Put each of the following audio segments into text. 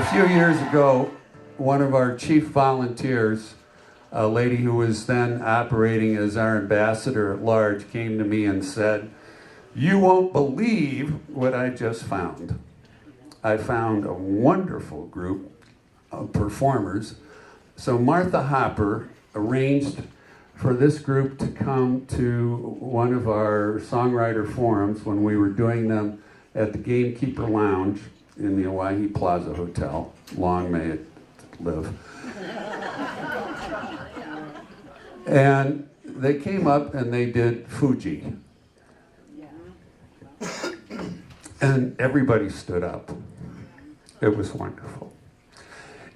A few years ago, one of our chief volunteers, a lady who was then operating as our ambassador at large, came to me and said, "You won't believe what I just found. I found a wonderful group of performers." So Martha Hopper arranged for this group to come to one of our songwriter forums when we were doing them at the Gamekeeper Lounge in the Owyhee Plaza Hotel. Long may it live. And they came up and they did Fuji. And everybody stood up. It was wonderful.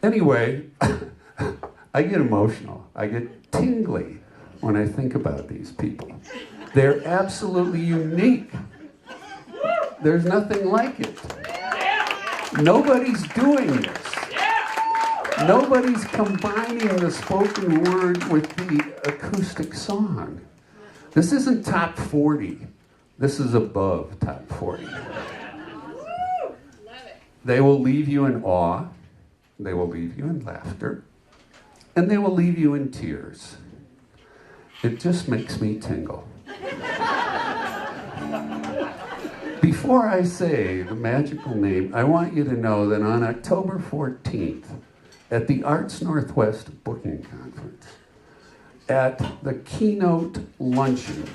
Anyway, I get emotional. I get tingly when I think about these people. They're absolutely unique. There's nothing like it. Nobody's doing this. Nobody's combining the spoken word with the acoustic song. This isn't top 40. This is above top 40. They will leave you in awe. They will leave you in laughter. And they will leave you in tears. It just makes me tingle. Before I say the magical name, I want you to know that on October 14th, at the Arts Northwest Booking Conference, at the keynote luncheon,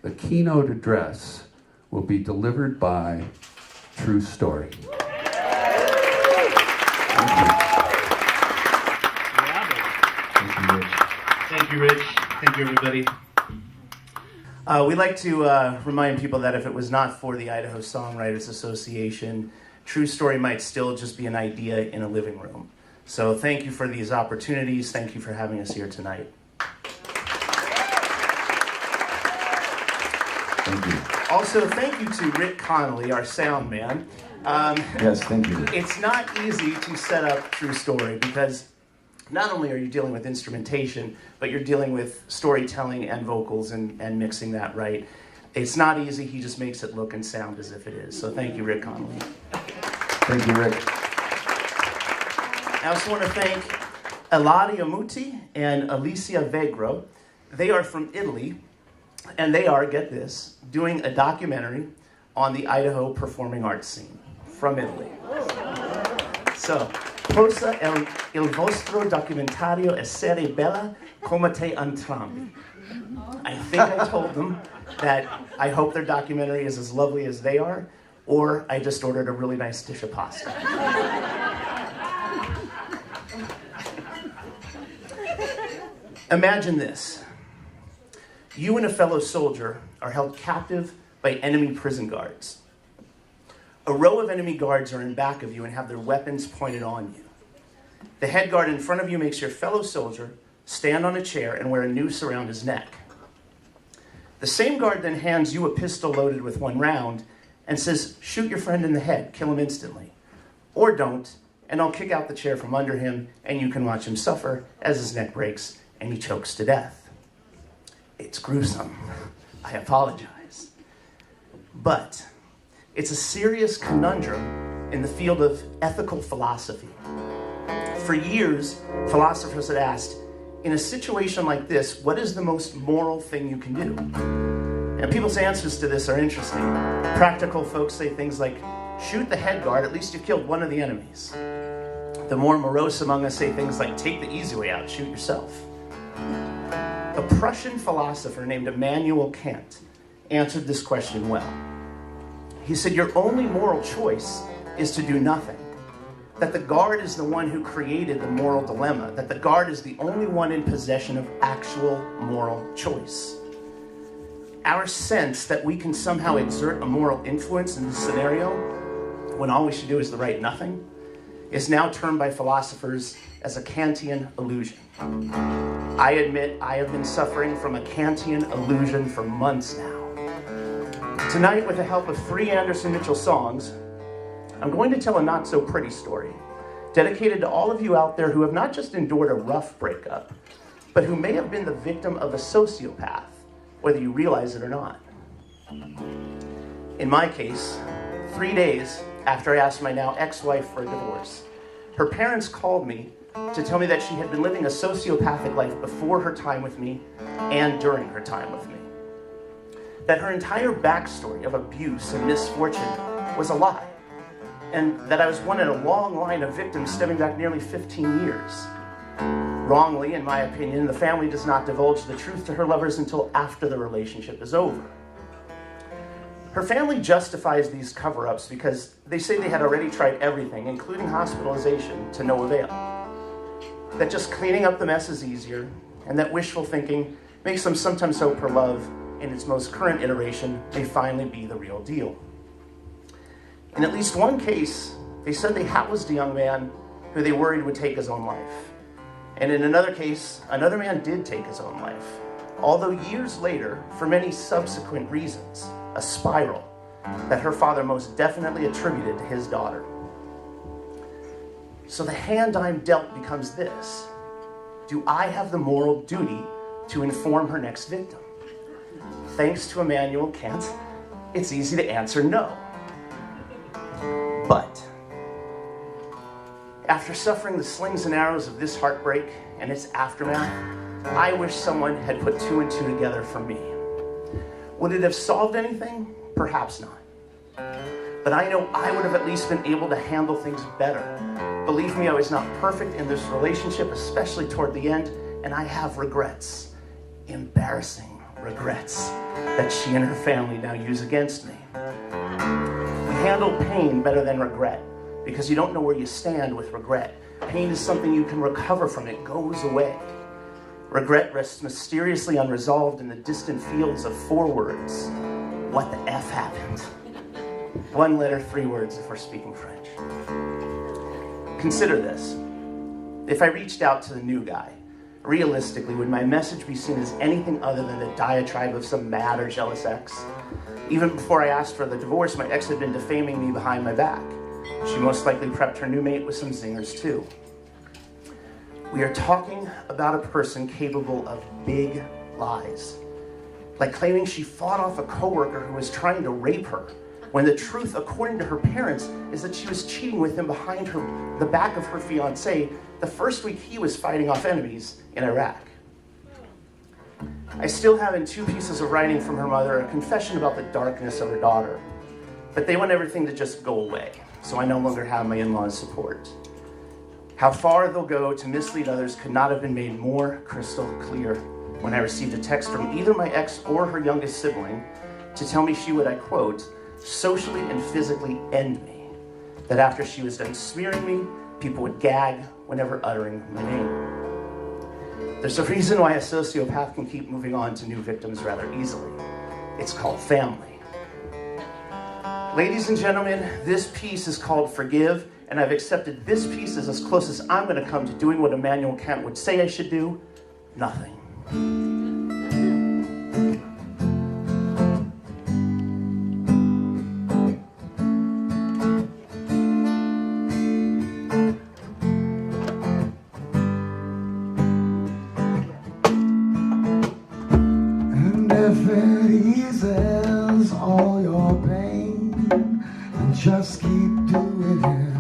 the keynote address will be delivered by True Story. Thank you, Rich. Thank you, everybody. We'd like to remind people that if it was not for the Idaho Songwriters Association, True Story might still just be an idea in a living room. So thank you for these opportunities. Thank you for having us here tonight. Thank you. Also, thank you to Rick Connolly, our sound man. Yes, thank you. It's not easy to set up True Story because not only are you dealing with instrumentation, but you're dealing with storytelling and vocals and mixing that right. It's not easy. He just makes it look and sound as if it is. So thank you, Rick Connolly. Thank you, Rick. I also want to thank Eladio Muti and Alicia Vegro. They are from Italy, and they are, get this, doing a documentary on the Idaho performing arts scene from Italy. So, Posa il vostro documentario essere bella come te entrambi. I think I told them that I hope their documentary is as lovely as they are, or I just ordered a really nice dish of pasta. Imagine this. You and a fellow soldier are held captive by enemy prison guards. A row of enemy guards are in back of you and have their weapons pointed on you. The head guard in front of you makes your fellow soldier stand on a chair and wear a noose around his neck. The same guard then hands you a pistol loaded with one round and says, "Shoot your friend in the head, kill him instantly. Or don't, and I'll kick out the chair from under him and you can watch him suffer as his neck breaks and he chokes to death." It's gruesome. I apologize. But it's a serious conundrum in the field of ethical philosophy. For years, philosophers had asked, in a situation like this, what is the most moral thing you can do? And people's answers to this are interesting. Practical folks say things like, shoot the head guard, at least you killed one of the enemies. The more morose among us say things like, take the easy way out, shoot yourself. A Prussian philosopher named Immanuel Kant answered this question well. He said, your only moral choice is to do nothing. That the guard is the one who created the moral dilemma. That the guard is the only one in possession of actual moral choice. Our sense that we can somehow exert a moral influence in this scenario, when all we should do is the right nothing, is now termed by philosophers as a Kantian illusion. I admit I have been suffering from a Kantian illusion for months now. Tonight, with the help of 3 Anderson Mitchell songs, I'm going to tell a not-so-pretty story, dedicated to all of you out there who have not just endured a rough breakup, but who may have been the victim of a sociopath, whether you realize it or not. In my case, 3 days after I asked my now ex-wife for a divorce. Her parents called me to tell me that she had been living a sociopathic life before her time with me and during her time with me. That her entire backstory of abuse and misfortune was a lie, and that I was one in a long line of victims stemming back nearly 15 years. Wrongly, in my opinion, the family does not divulge the truth to her lovers until after the relationship is over. Her family justifies these cover-ups because they say they had already tried everything, including hospitalization, to no avail. That just cleaning up the mess is easier, and that wishful thinking makes them sometimes hope her love, in its most current iteration, may finally be the real deal. In at least one case, they said they housed a young man who they worried would take his own life. And in another case, another man did take his own life, although years later, for many subsequent reasons, a spiral that her father most definitely attributed to his daughter. So the hand I'm dealt becomes this: do I have the moral duty to inform her next victim? Thanks to Immanuel Kant, it's easy to answer no. But after suffering the slings and arrows of this heartbreak and its aftermath, I wish someone had put two and two together for me. Would it have solved anything? Perhaps not. But I know I would have at least been able to handle things better. Believe me, I was not perfect in this relationship, especially toward the end, and I have regrets. Embarrassing regrets that she and her family now use against me. We handle pain better than regret because you don't know where you stand with regret. Pain is something you can recover from. It goes away. Regret rests mysteriously unresolved in the distant fields of 4 words. What the F happened? 1 letter, 3 words if we're speaking French. Consider this. If I reached out to the new guy, realistically, would my message be seen as anything other than a diatribe of some mad or jealous ex? Even before I asked for the divorce, my ex had been defaming me behind my back. She most likely prepped her new mate with some zingers too. We are talking about a person capable of big lies, like claiming she fought off a coworker who was trying to rape her, when the truth, according to her parents, is that she was cheating with him behind the back of her fiancé the first week he was fighting off enemies in Iraq. I still have in 2 pieces of writing from her mother a confession about the darkness of her daughter, but they want everything to just go away, so I no longer have my in-laws' support. How far they'll go to mislead others could not have been made more crystal clear when I received a text from either my ex or her youngest sibling to tell me she would, I quote, socially and physically end me. That after she was done smearing me, people would gag whenever uttering my name. There's a reason why a sociopath can keep moving on to new victims rather easily. It's called family. Ladies and gentlemen, this piece is called Forgive, and I've accepted this piece as close as I'm going to come to doing what Immanuel Kant would say I should do: nothing. And if it eases all your pain, then just keep doing it.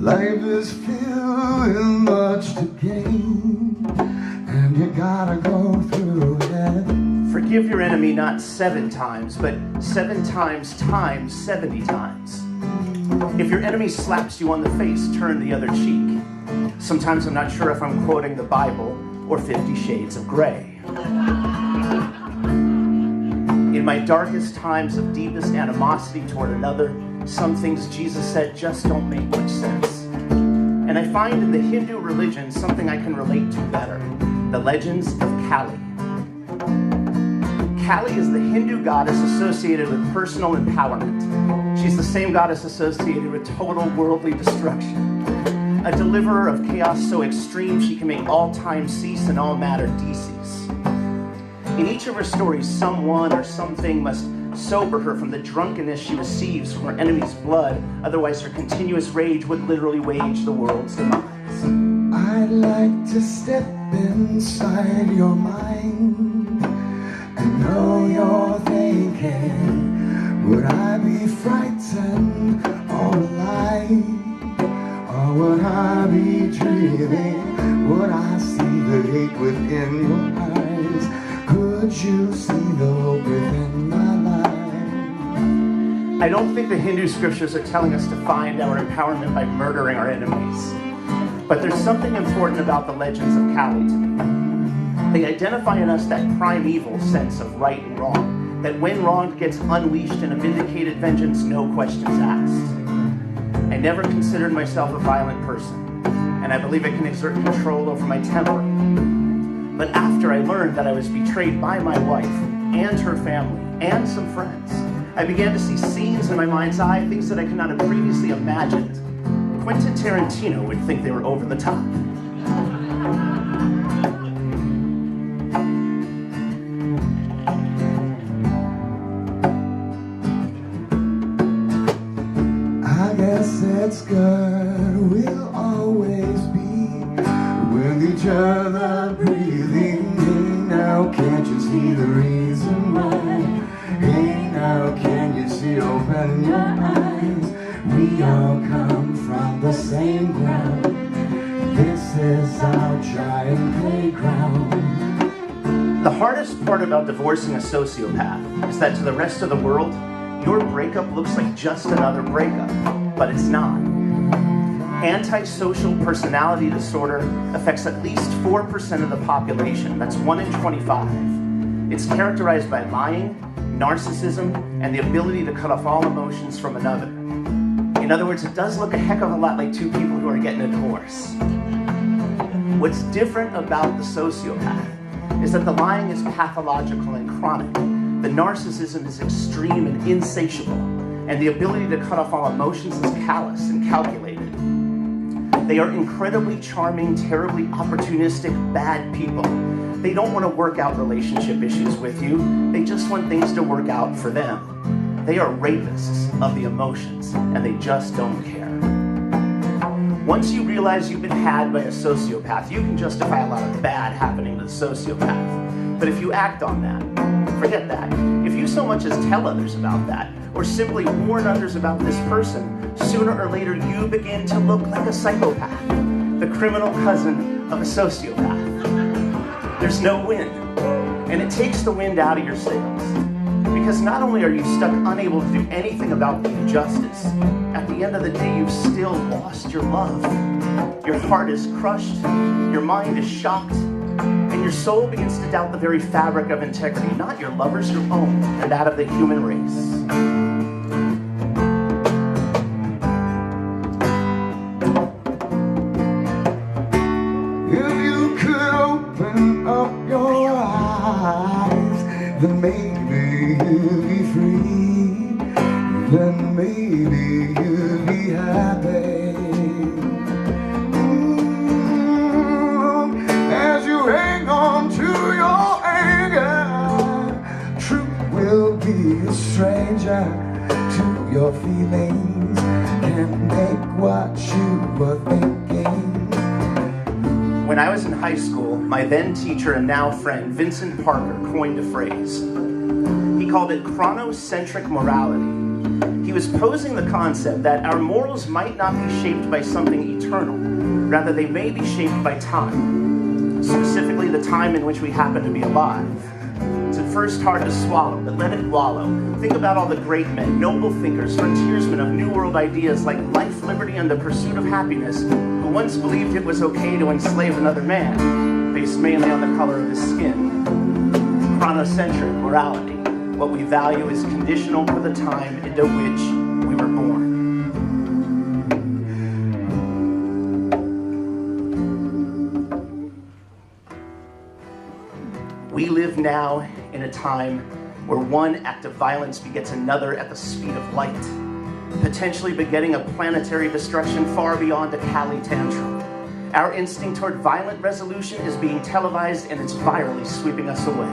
Life is filled with much to gain, and you gotta go through it. Forgive your enemy not 7 times, but 7 times 70 times. If your enemy slaps you on the face, turn the other cheek. Sometimes I'm not sure if I'm quoting the Bible or 50 Shades of Grey. In my darkest times of deepest animosity toward another, some things Jesus said just don't make much sense. And I find in the Hindu religion something I can relate to better: the legends of Kali. Kali is the Hindu goddess associated with personal empowerment. She's the same goddess associated with total worldly destruction. A deliverer of chaos so extreme she can make all time cease and all matter decease. In each of her stories, someone or something must sober her from the drunkenness she receives from her enemy's blood, otherwise her continuous rage would literally wage the world's demise. I'd like to step inside your mind and know you're thinking, would I be frightened more alive? Or would I be dreaming? Would I see the hate within your eyes? Could you see the hope within my life? I don't think the Hindu scriptures are telling us to find our empowerment by murdering our enemies. But there's something important about the legends of Kali to me. They identify in us that primeval sense of right and wrong, that when wronged gets unleashed in a vindicated vengeance, no questions asked. I never considered myself a violent person, and I believe I can exert control over my temper. But after I learned that I was betrayed by my wife and her family and some friends, I began to see scenes in my mind's eye, things that I could not have previously imagined. Quentin Tarantino would think they were over the top. I guess it's good, we'll always be with each other, breathing. Hey, now can't you see the reason why? Hey, now can you see, open your eyes? We all come from the same ground. This is our giant playground. The hardest part about divorcing a sociopath is that to the rest of the world, your breakup looks like just another breakup, but it's not. Antisocial personality disorder affects at least 4% of the population. That's 1 in 25. It's characterized by lying, narcissism, and the ability to cut off all emotions from another. In other words, it does look a heck of a lot like two people who are getting a divorce. What's different about the sociopath is that the lying is pathological and chronic. The narcissism is extreme and insatiable, and the ability to cut off all emotions is callous and calculated. They are incredibly charming, terribly opportunistic, bad people. They don't want to work out relationship issues with you. They just want things to work out for them. They are rapists of the emotions, and they just don't care. Once you realize you've been had by a sociopath, you can justify a lot of bad happening to the sociopath. But if you act on that, forget that. If you so much as tell others about that, or simply warn others about this person, sooner or later you begin to look like a psychopath, the criminal cousin of a sociopath. There's no wind, and it takes the wind out of your sails. Because not only are you stuck unable to do anything about the injustice, at the end of the day you've still lost your love. Your heart is crushed, your mind is shocked, and your soul begins to doubt the very fabric of integrity, not your lover's, your own, and that of the human race. If you could open up your eyes, then maybe you'd be free. Then maybe you'd be happy. As you hang on to your anger, truth will be a stranger to your feelings. Can't make what you were thinking. When I was in high school, my then teacher and now friend, Vincent Parker, coined a phrase. He called it chronocentric morality. He was posing the concept that our morals might not be shaped by something eternal. Rather, they may be shaped by time. Specifically, the time in which we happen to be alive. It's at first hard to swallow, but let it wallow. Think about all the great men, noble thinkers, frontiersmen of New World ideas like life, liberty, and the pursuit of happiness, who once believed it was okay to enslave another man, based mainly on the color of his skin. Chronocentric morality. What we value is conditional for the time into which we were born. We live now in a time where one act of violence begets another at the speed of light, potentially begetting a planetary destruction far beyond a Kali tantrum. Our instinct toward violent resolution is being televised, and it's virally sweeping us away.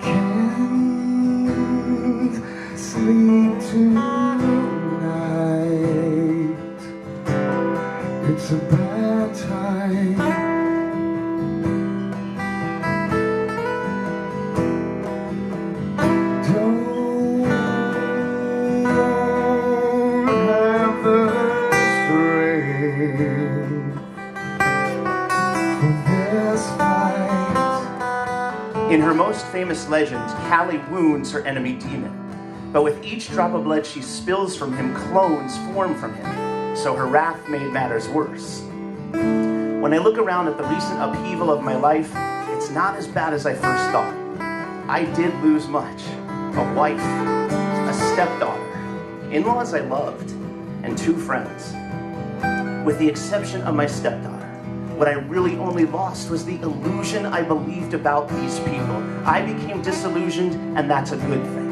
Can't sleep tonight. It's a bad time. Don't In her most famous legend, Callie wounds her enemy demon, but with each drop of blood she spills from him, clones form from him, so her wrath made matters worse. When I look around at the recent upheaval of my life, it's not as bad as I first thought. I did lose much: a wife, a stepdaughter, in-laws I loved, and 2 friends. With the exception of my stepdaughter, what I really only lost was the illusion I believed about these people. I became disillusioned, and that's a good thing.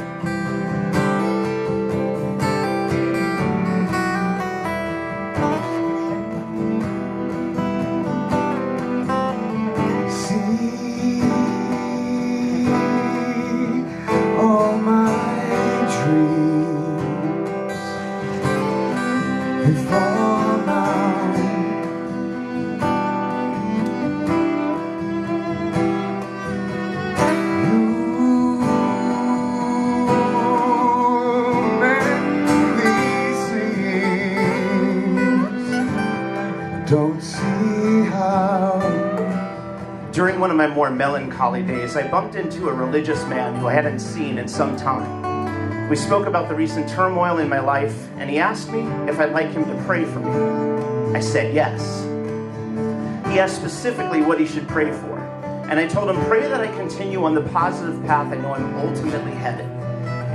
See all my dreams, they fall now. Don't see how. During one of my more melancholy days, I bumped into a religious man who I hadn't seen in some time. We spoke about the recent turmoil in my life, and he asked me if I'd like him to pray for me. I said yes. He asked specifically what he should pray for, and I told him, pray that I continue on the positive path I know I'm ultimately headed,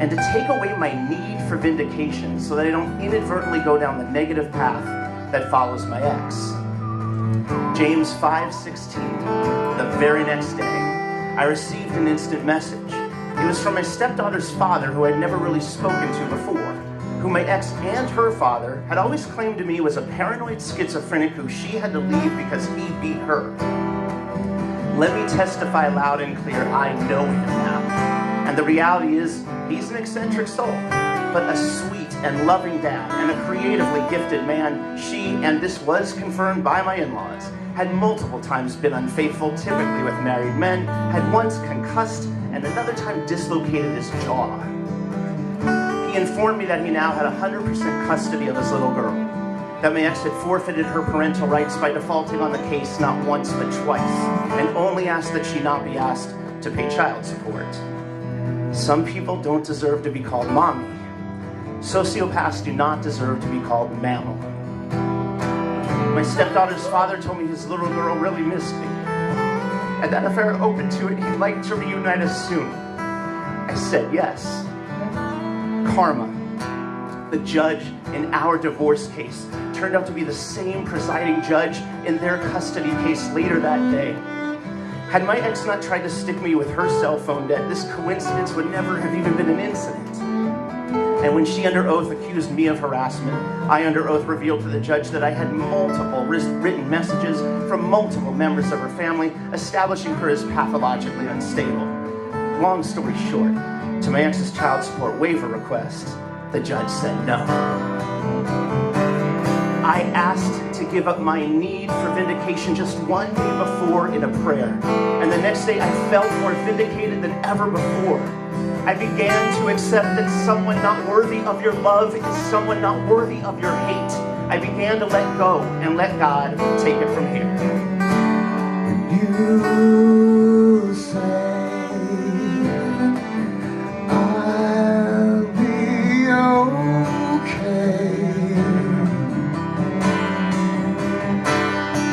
and to take away my need for vindication so that I don't inadvertently go down the negative path that follows my ex. James 5:16. The very next day, I received an instant message. It was from my stepdaughter's father, who I'd never really spoken to before, who my ex and her father had always claimed to me was a paranoid schizophrenic who she had to leave because he beat her. Let me testify loud and clear, I know him now. And the reality is, he's an eccentric soul, but a sweet and loving dad and a creatively gifted man. She, and this was confirmed by my in-laws, had multiple times been unfaithful, typically with married men, had once concussed, and another time dislocated his jaw. He informed me that he now had 100% custody of his little girl, that my ex had forfeited her parental rights by defaulting on the case not once but twice, and only asked that she not be asked to pay child support. Some people don't deserve to be called mommy. Sociopaths do not deserve to be called mammal. My stepdaughter's father told me his little girl really missed me, and that if I were open to it, he'd like to reunite us soon. I said yes. Karma, the judge in our divorce case, turned out to be the same presiding judge in their custody case later that day. Had my ex not tried to stick me with her cell phone debt, this coincidence would never have even been an incident. And when she under oath accused me of harassment, I under oath revealed to the judge that I had multiple written messages from multiple members of her family establishing her as pathologically unstable. Long story short, to my ex's child support waiver request, the judge said no. I asked to give up my need for vindication just one day before in a prayer, and the next day I felt more vindicated than ever before. I began to accept that someone not worthy of your love is someone not worthy of your hate. I began to let go and let God take it from here. You say I'll be okay.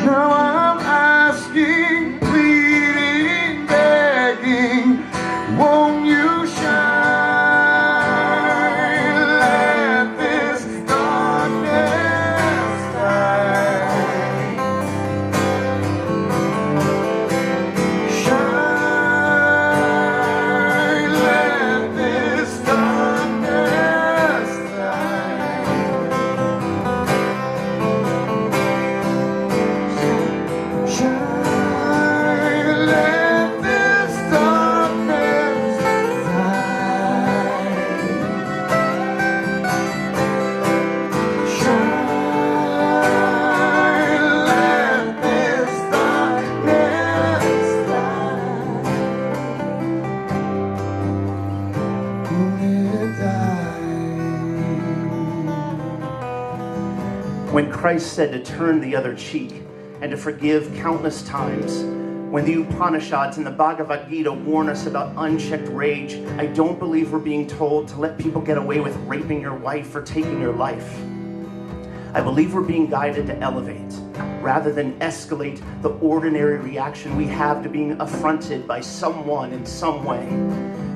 Now I'm asking, pleading, begging, won't you shine? Let this darkness die. Shine, let this darkness die. Shine, let this darkness When Christ said to turn the other cheek and to forgive countless times, When the Upanishads and the Bhagavad Gita warn us about unchecked rage, I don't believe we're being told to let people get away with raping your wife or taking your life. I believe we're being guided to elevate, rather than escalate the ordinary reaction we have to being affronted by someone in some way.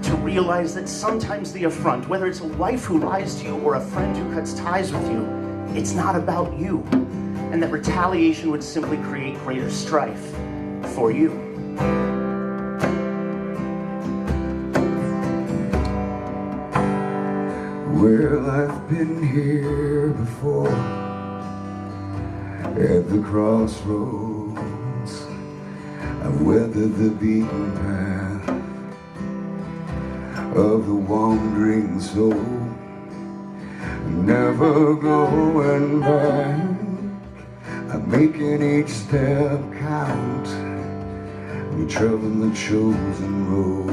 To realize that sometimes the affront, whether it's a wife who lies to you or a friend who cuts ties with you, it's not about you. And that retaliation would simply create greater strife for you. Well, I've been here before, at the crossroads. I've weathered the beaten path of the wandering soul, never going back. I'm making each step count. I'm traveling the chosen road,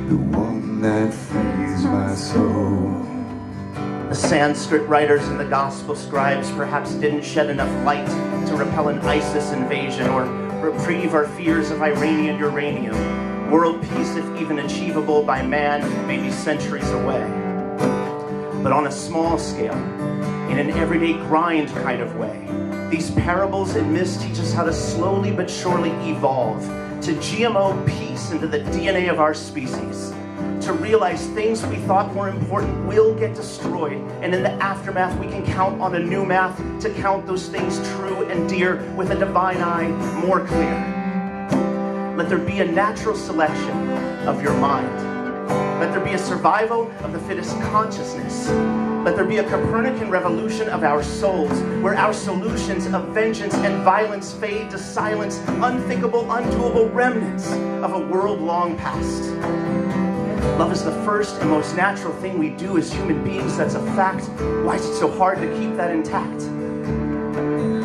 the one that frees my soul. The Sanskrit writers and the gospel scribes perhaps didn't shed enough light to repel an ISIS invasion or reprieve our fears of Iranian uranium. World peace, if even achievable by man, may be centuries away. But on a small scale, in an everyday grind kind of way, these parables and myths teach us how to slowly but surely evolve, to GMO peace into the DNA of our species, to realize things we thought were important will get destroyed, and in the aftermath we can count on a new math to count those things true and dear with a divine eye more clear. Let there be a natural selection of your mind. Let there be a survival of the fittest consciousness. Let there be a Copernican revolution of our souls, where our solutions of vengeance and violence fade to silence, unthinkable, undoable remnants of a world long past. Love is the first and most natural thing we do as human beings. That's a fact. Why is it so hard to keep that intact?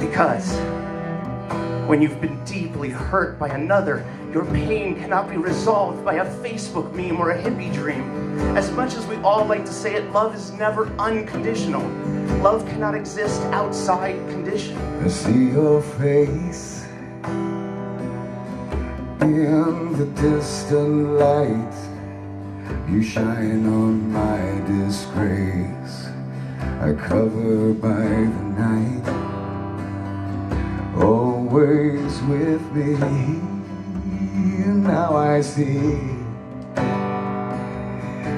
Because when you've been deeply hurt by another, your pain cannot be resolved by a Facebook meme or a hippie dream. As much as we all like to say it, love is never unconditional. Love cannot exist outside condition. I see your face in the distant light. You shine on my disgrace. I cover by the night, always with me. Now I see,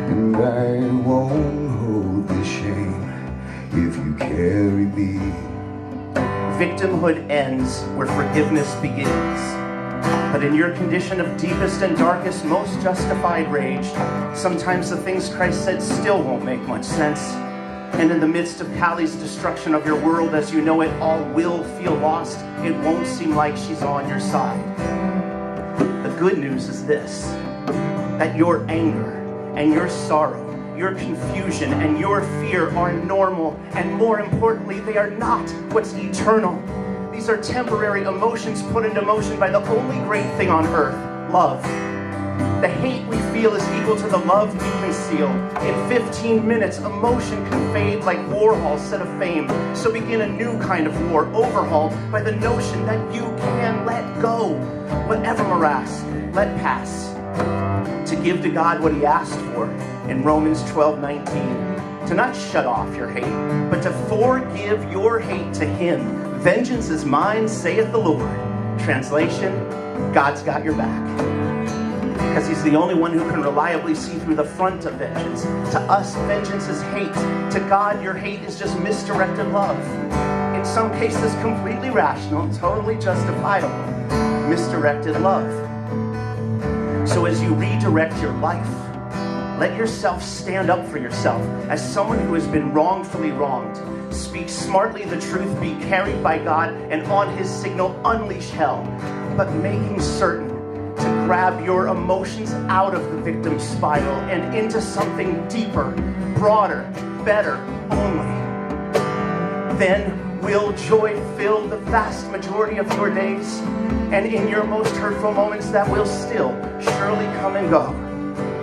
and I won't hold the shame if you carry me. Victimhood ends where forgiveness begins. But in your condition of deepest and darkest, most justified rage, sometimes the things Christ said still won't make much sense. And in the midst of Callie's destruction of your world as you know it, all will feel lost. It won't seem like she's on your side. The good news is this, that your anger and your sorrow, your confusion and your fear are normal, and more importantly, they are not what's eternal. These are temporary emotions put into motion by the only great thing on earth, love. The hate we feel is equal to the love we conceal. In 15 minutes, emotion can fade like Warhol's set of fame. So begin a new kind of war, overhauled by the notion that you can let go. Whatever morass, let pass. To give to God what he asked for in Romans 12:19. To not shut off your hate, but to forgive your hate to him. Vengeance is mine, saith the Lord. Translation, God's got your back. Because he's the only one who can reliably see through the front of vengeance. To us, vengeance is hate. To God, your hate is just misdirected love. In some cases, completely rational, totally justifiable, misdirected love. So as you redirect your life, let yourself stand up for yourself as someone who has been wrongfully wronged. Speak smartly the truth, be carried by God, and on his signal unleash hell. But making certain to grab your emotions out of the victim spiral and into something deeper, broader, better only. Then will joy fill the vast majority of your days, and in your most hurtful moments that will still surely come and go.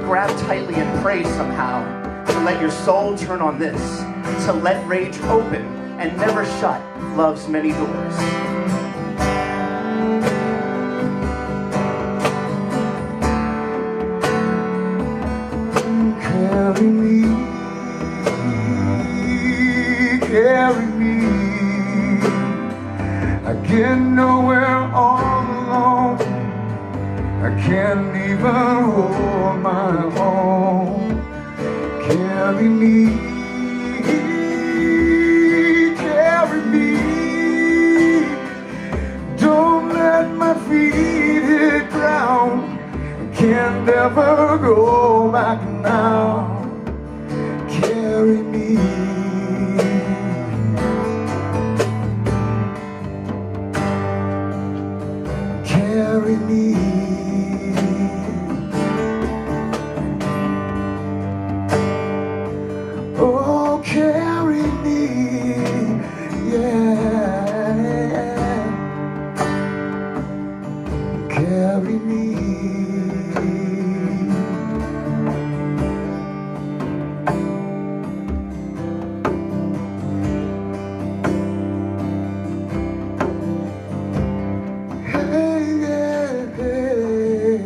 Grab tightly and pray somehow to let your soul turn on this, to let rage open and never shut love's many doors. somewhere all alone. I can't even hold my own. Carry me, carry me. Don't let my feet hit ground. I can't ever go back now. Carry me. Carry me. Oh, carry me, yeah. Carry me. Hey, yeah, hey.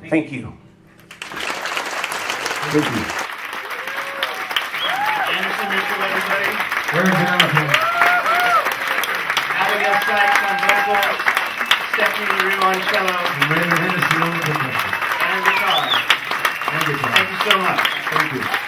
Thank you. Thank you. Anderson Mitchell, everybody. Very talented. Abigail Sykes on vocals. Stephanie LaRue on cello. Raymond Hennessy on the percussion. And guitar. And guitar. Thank you so much. Thank you.